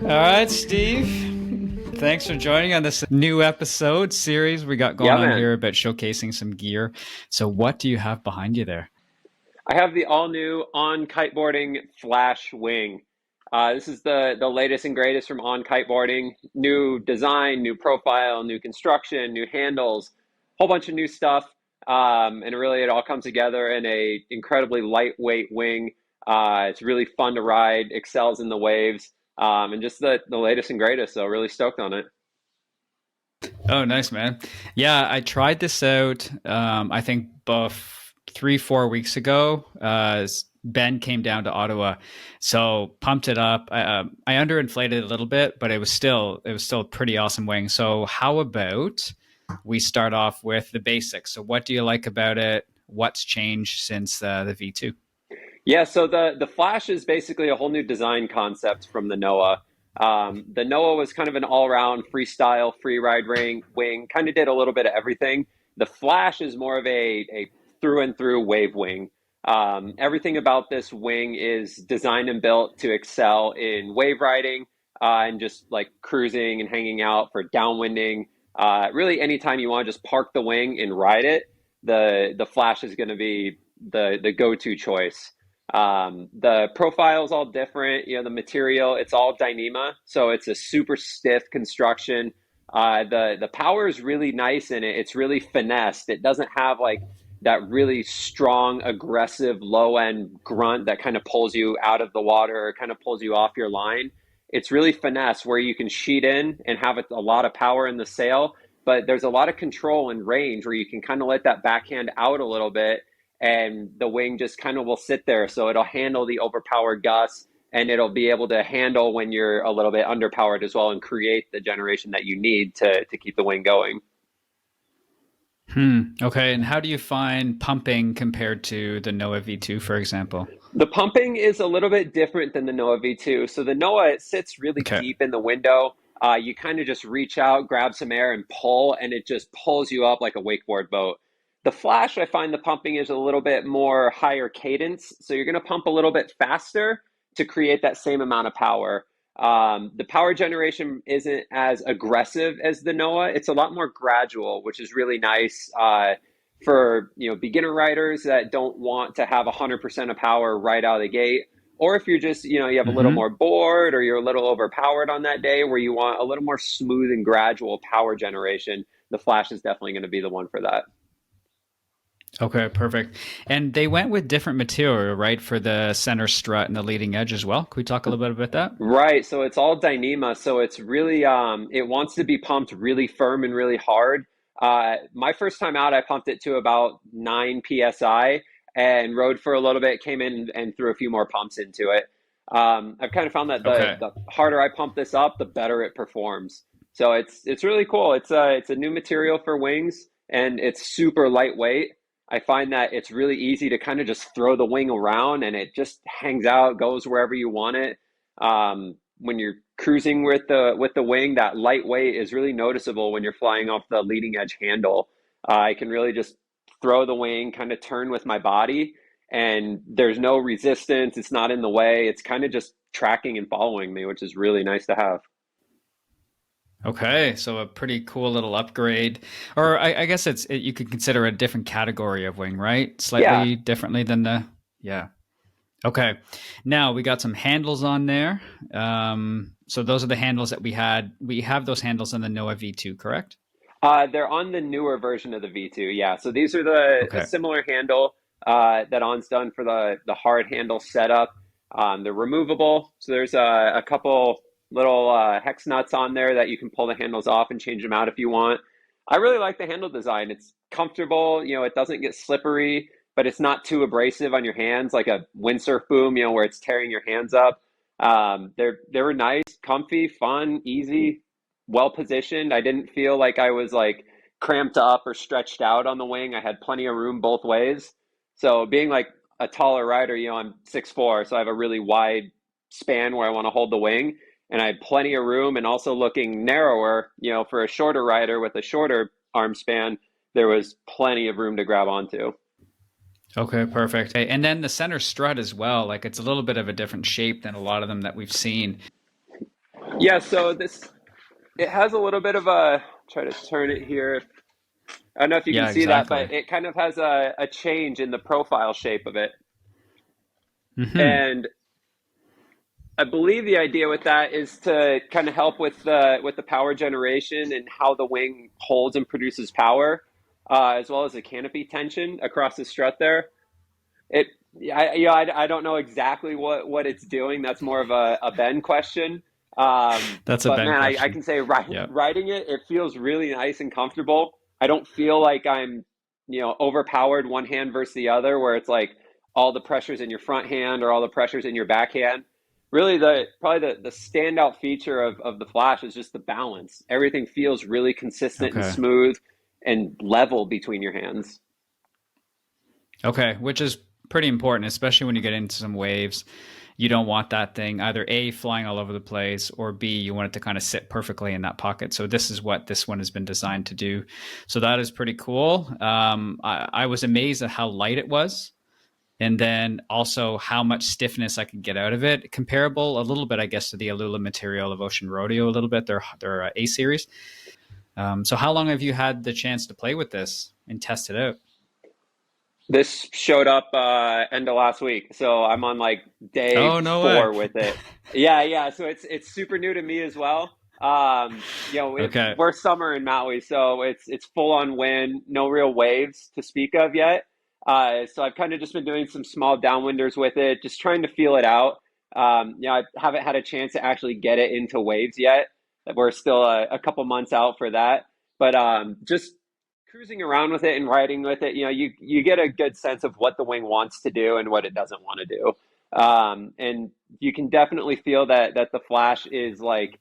All right, Steve. Thanks for joining on this new episode series we got going Yeah, on man. here about showcasing some gear. So, what do you have behind you there? I have the all new On Kiteboarding Flash Wing. This is the latest and greatest from On Kiteboarding. New design, new profile, new construction, new handles, whole bunch of new stuff. And really, it all comes together in a incredibly lightweight wing. It's really fun to ride, excels in the waves, and just the latest and greatest. So, really stoked on it. Oh, nice, man. Yeah, I tried this out. I think both 3, 4 weeks ago. Ben came down to Ottawa, so pumped it up. I underinflated it a little bit, but it was still a pretty awesome wing. So, how about we start off with the basics? So, what do you like about it? What's changed since the V2? Yeah, so the Flash is basically a whole new design concept from the Noah. The Noah was kind of an all-around freestyle, free ride wing, kind of did a little bit of everything. The Flash is more of a through and through wave wing. Everything about this wing is designed and built to excel in wave riding and just like cruising and hanging out for downwinding. Really, anytime you want to just park the wing and ride it, the Flash is going to be the go-to choice. The profile is all different. You know, the material, it's all Dyneema, so it's a super stiff construction. The power is really nice in it. It's really finessed. It doesn't have like that really strong, aggressive low end grunt that kind of pulls you out of the water or kind of pulls you off your line. It's really finesse where you can sheet in and have a lot of power in the sail, but there's a lot of control and range where you can kind of let that backhand out a little bit and the wing just kind of will sit there. So it'll handle the overpowered gusts and it'll be able to handle when you're a little bit underpowered as well and create the generation that you need to keep the wing going. Okay, and how do you find pumping compared to the Noah V2, for example? The pumping is a little bit different than the Noah V2. So the Noah, it sits really Okay. deep in the window. You kind of just reach out, grab some air, and pull, and it just pulls you up like a wakeboard boat. The Flash, I find the pumping is a little bit more higher cadence. So you're going to pump a little bit faster to create that same amount of power. The power generation isn't as aggressive as the Noah. It's a lot more gradual, which is really nice. For beginner riders that don't want to have 100% of power right out of the gate, or if you're just you have a little more Hmm. bored or you're a little overpowered on that day where you want a little more smooth and gradual power generation, the Flash is definitely going to be the one for that. Okay, perfect. And they went with different material, right, for the center strut and the leading edge as well. Could we talk a little bit about that? Right, so it's all Dyneema, so it's really it wants to be pumped really firm and really hard. My first time out, I pumped it to about 9 psi and rode for a little bit, came in and threw a few more pumps into it. I've kind of found that Okay. the harder I pump this up, the better it performs. So it's really cool. It's a new material for wings and it's super lightweight. I find that it's really easy to kind of just throw the wing around and it just hangs out, goes wherever you want it. When you're cruising with the wing, that lightweight is really noticeable when you're flying off the leading edge handle. I can really just throw the wing, kind of turn with my body, and there's no resistance. It's not in the way. It's kind of just tracking and following me, which is really nice to have. Okay, so a pretty cool little upgrade, or I guess you could consider a different category of wing, right? Yeah. Slightly differently than the yeah. Okay, now we got some handles on there. So those are the handles that we had. We have those handles in the Noah V2, correct? They're on the newer version of the V2. Yeah. So these are a Okay. similar handle that On's done for the hard handle setup. They're removable. So there's a couple little hex nuts on there that you can pull the handles off and change them out if you want. I really like the handle design. It's comfortable. It doesn't get slippery, but it's not too abrasive on your hands like a windsurf boom, where it's tearing your hands up. They were nice, comfy, fun, easy, well positioned. I didn't feel like I was like cramped up or stretched out on the wing. I had plenty of room both ways. So being like a taller rider, I'm 6'4", so I have a really wide span where I want to hold the wing. And I had plenty of room and also looking narrower, for a shorter rider with a shorter arm span, there was plenty of room to grab onto. Okay, perfect. Okay, and then the center strut as well. Like it's a little bit of a different shape than a lot of them that we've seen. Yeah, so this it has a little bit of a try to turn it here. I don't know if you can Yeah, see that, exactly. but it kind of has a change in the profile shape of it. Hmm. And I believe the idea with that is to kind of help with the power generation and how the wing holds and produces power, as well as the canopy tension across the strut there. It, I don't know exactly what it's doing. That's more of a Ben question. That's a But Ben man, I question. can say Yeah. riding it, it feels really nice and comfortable. I don't feel like I'm, overpowered one hand versus the other, where it's like all the pressures in your front hand or all the pressures in your backhand. Really, the standout feature of the Flash is just the balance. Everything feels really consistent and Okay. smooth and level between your hands. Okay, which is pretty important, especially when you get into some waves. You don't want that thing either A, flying all over the place, or B, you want it to kind of sit perfectly in that pocket. So this is what this one has been designed to do. So that is pretty cool. I was amazed at how light it was. And then also how much stiffness I could get out of it. Comparable a little bit, I guess, to the Alula material of Ocean Rodeo a little bit. Their A series. So how long have you had the chance to play with this and test it out? This showed up end of last week, so I'm on like day Oh, no way. 4 with it. Yeah, yeah. So it's super new to me as well. Okay. We're summer in Maui, so it's full on wind, no real waves to speak of yet. So I've kind of just been doing some small downwinders with it, just trying to feel it out. I haven't had a chance to actually get it into waves yet. We're still a couple months out for that, but just cruising around with it and riding with it, you get a good sense of what the wing wants to do and what it doesn't want to do. And you can definitely feel that the Flash is like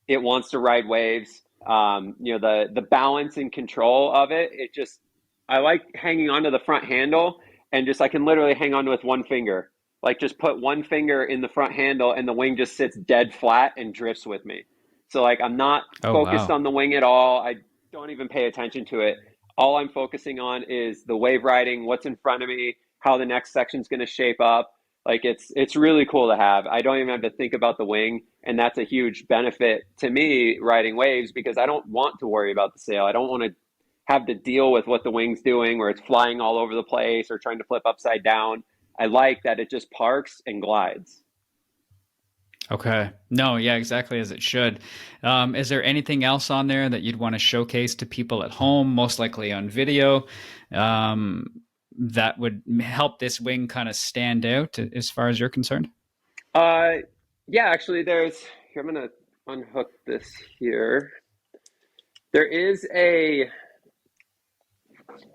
it wants to ride waves. The balance and control of it. It just I like hanging onto the front handle and just I can literally hang on with one finger. Like just put one finger in the front handle and the wing just sits dead flat and drifts with me. So like I'm not Oh, focused wow. on the wing at all. I don't even pay attention to it. All I'm focusing on is the wave riding, what's in front of me, how the next section's going to shape up. Like it's really cool to have. I don't even have to think about the wing, and that's a huge benefit to me riding waves because I don't want to worry about the sail. I don't want to have to deal with what the wing's doing, where it's flying all over the place or trying to flip upside down. I like that it just parks and glides. Okay. No, yeah, exactly as it should. Is there anything else on there that you'd want to showcase to people at home, most likely on video, um, that would help this wing kind of stand out as far as you're concerned? Uh, yeah, actually, there's here. I'm gonna unhook this here. There is a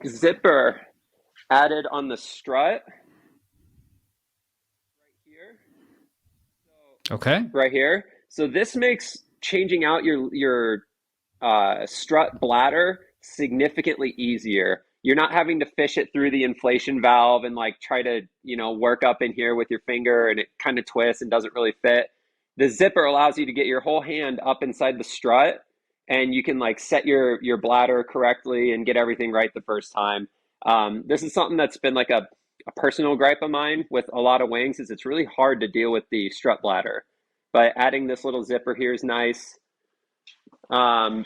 zipper added on the strut here. Okay. Right here. So this makes changing out your strut bladder significantly easier. You're not having to fish it through the inflation valve and like try to, work up in here with your finger and it kind of twists and doesn't really fit. The zipper allows you to get your whole hand up inside the strut and you can like set your bladder correctly and get everything right the first time. This is something that's been like a personal gripe of mine with a lot of wings is it's really hard to deal with the strut bladder. But adding this little zipper here is nice.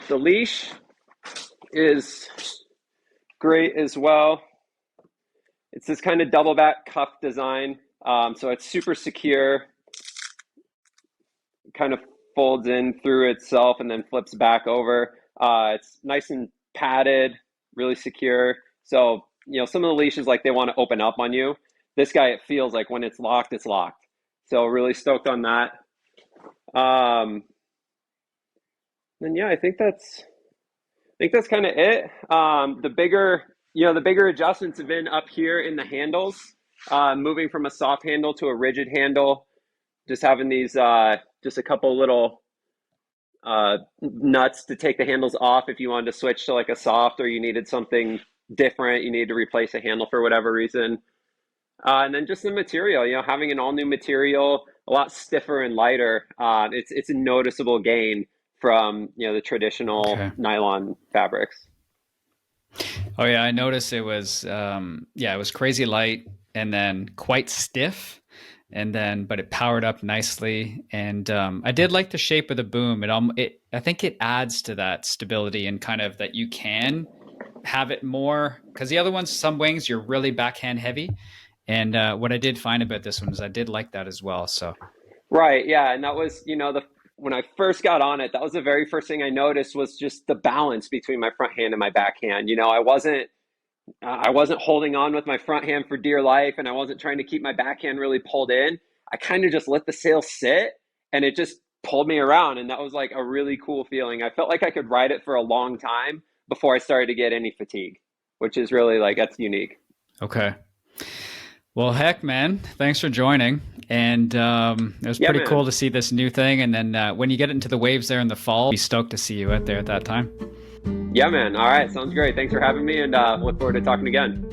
The leash is great as well. It's this kind of double back cuff design. So it's super secure, kind of folds in through itself and then flips back over. It's nice and padded, really secure. So, some of the leashes, like they want to open up on you. This guy, it feels like when it's locked, it's locked. So, really stoked on that. Um, and yeah, I think that's kind of it. The bigger adjustments have been up here in the handles, moving from a soft handle to a rigid handle. Just having these, just a couple little nuts to take the handles off if you wanted to switch to like a soft or you needed something different. You needed to replace a handle for whatever reason. And then just the material, having an all new material, a lot stiffer and lighter. It's a noticeable gain from the traditional Okay. nylon fabrics. Oh yeah, I noticed it was it was crazy light and then quite stiff. and then but it powered up nicely. And I did like the shape of the boom. I think it adds to that stability and kind of that you can have it more, because the other ones, some wings you're really backhand heavy, and what I did find about this one is I did like that as well. So Right, yeah, and that was, the when I first got on it, that was the very first thing I noticed was just the balance between my front hand and my backhand. I wasn't holding on with my front hand for dear life, and I wasn't trying to keep my backhand really pulled in. I kind of just let the sail sit, and it just pulled me around, and that was like a really cool feeling. I felt like I could ride it for a long time before I started to get any fatigue, which is really like that's unique. okay. Well, heck, man, thanks for joining. And it was Yeah, pretty man. cool to see this new thing. And then when you get into the waves there in the fall, be stoked to see you out there at that time. Yeah, man. All right, sounds great. Thanks for having me, and look forward to talking again.